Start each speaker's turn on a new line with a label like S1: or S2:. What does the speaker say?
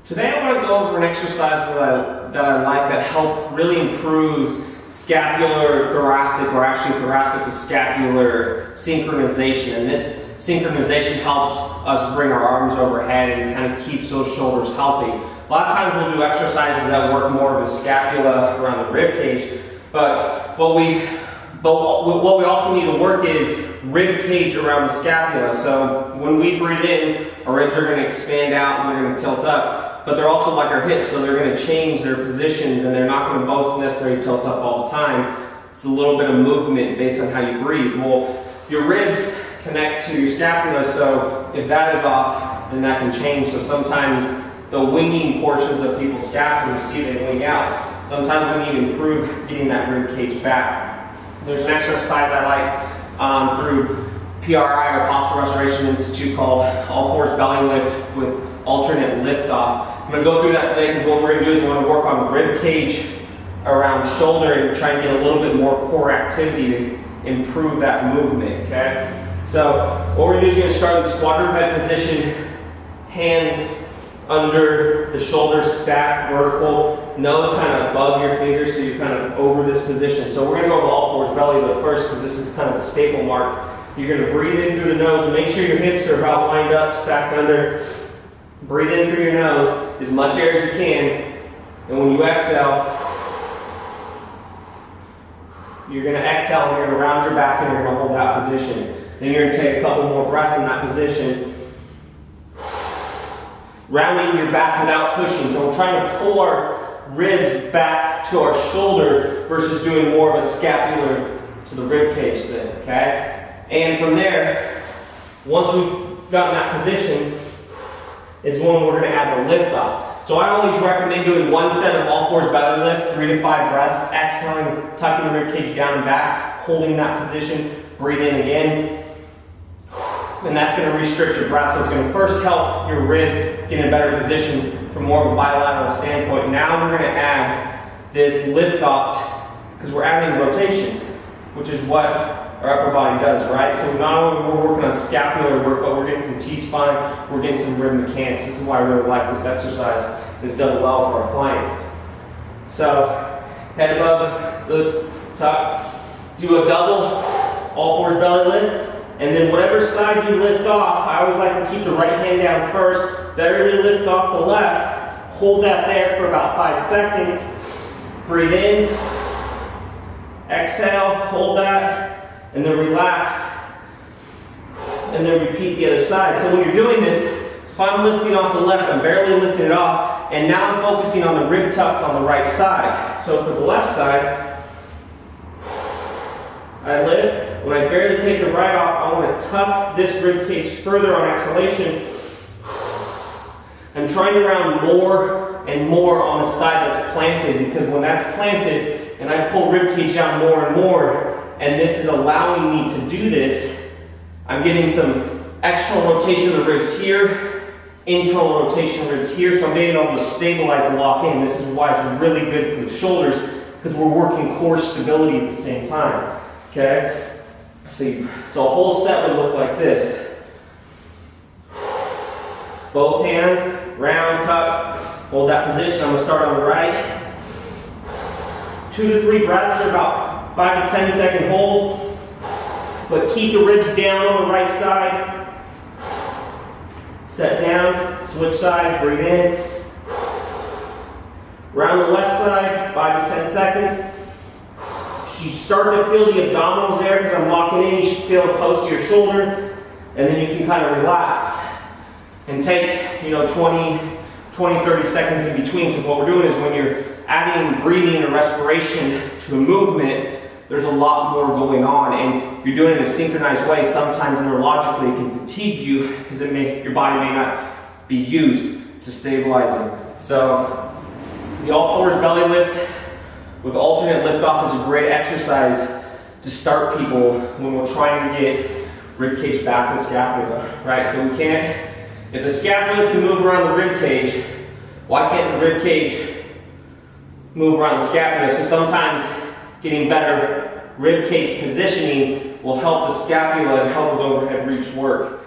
S1: Today I want to go over an exercise that I like that really improves scapular thoracic, or actually thoracic to scapular synchronization. And this synchronization helps us bring our arms overhead and kind of keeps those shoulders healthy. A lot of times we'll do exercises that work more of the scapula around the rib cage, but what we also need to work is rib cage around the scapula. So when we breathe in, our ribs are going to expand out and they're going to tilt up, but they're also like our hips, so they're going to change their positions and they're not going to both necessarily tilt up all the time. It's a little bit of movement based on how you breathe. Well, your ribs connect to your scapula, so if that is off, then that can change. So sometimes the winging portions of people's scapula, you see they wing out. Sometimes we need to improve getting that rib cage back. There's an exercise I like through PRI, or Postural Restoration Institute, called all fours belly lift with alternate lift off. I'm going to go through that today because what we're going to do is we're going to work on the rib cage around shoulder and try and get a little bit more core activity to improve that movement. Okay? So what we're going to do is we're going to start in the squat bed position, hands under the shoulders stacked vertical, nose kind of above your fingers, so you're kind of over this position. So we're going to go with all fours belly lift first because this is kind of the staple mark. You're going to breathe in through the nose and make sure your hips are about lined up, stacked under. Breathe in through your nose, as much air as you can, and when you exhale, you're going to exhale and you're going to round your back and you're going to hold that position. Then you're going to take a couple more breaths in that position, rounding your back without pushing. So we're trying to pull our ribs back to our shoulder versus doing more of a scapular to the rib cage thing, okay? And from there, once we've gotten that position, is when we're going to add the lift off. So I always recommend doing one set of all fours belly lift, 3 to 5 breaths, exhaling, tucking the rib cage down and back, holding that position, breathe in again, and that's going to restrict your breath. So it's going to first help your ribs get in a better position from more of a bilateral standpoint. Now we're going to add this lift off because we're adding rotation, which is what our upper body does, right? So not only we're working on scapular work, but we're getting some T-spine, we're getting some rib mechanics. This is why I really like this exercise. It's done well for our clients. So head above, this tuck, do a double all fours belly lift, and then whatever side you lift off, I always like to keep the right hand down first, barely lift off the left, hold that there for about 5 seconds, breathe in, exhale, hold that, and then relax, and then repeat the other side. So when you're doing this, if I'm lifting off the left, I'm barely lifting it off, and now I'm focusing on the rib tucks on the right side. So for the left side, I lift. When I barely take the right off, I want to tuck this rib cage further on exhalation. I'm trying to round more and more on the side that's planted, because when that's planted, and I pull rib cage down more and more, and this is allowing me to do this, I'm getting some external rotation of the ribs here, internal rotation of the ribs here, so I'm being able to stabilize and lock in. This is why it's really good for the shoulders, because we're working core stability at the same time, okay? So a whole set would look like this. Both hands, round, tuck, hold that position. I'm going to start on the right. 2 to 3 breaths are about 5 to 10 second holds, but keep the ribs down on the right side. Set down, switch sides, breathe in. Round the left side, 5 to 10 seconds. You start to feel the abdominals there because I'm locking in. You should feel it close to your shoulder, and then you can kind of relax and take 20, 30 seconds in between, because what we're doing is when you're adding breathing and respiration to a movement, there's a lot more going on, and if you're doing it in a synchronized way, sometimes neurologically it can fatigue you because your body may not be used to stabilizing. So the all fours belly lift with alternate lift off is a great exercise to start people when we're trying to get rib cage back to scapula, right? So we can't, if the scapula can move around the rib cage, why can't the rib cage move around the scapula? So sometimes getting better rib cage positioning will help the scapula and help with overhead reach work.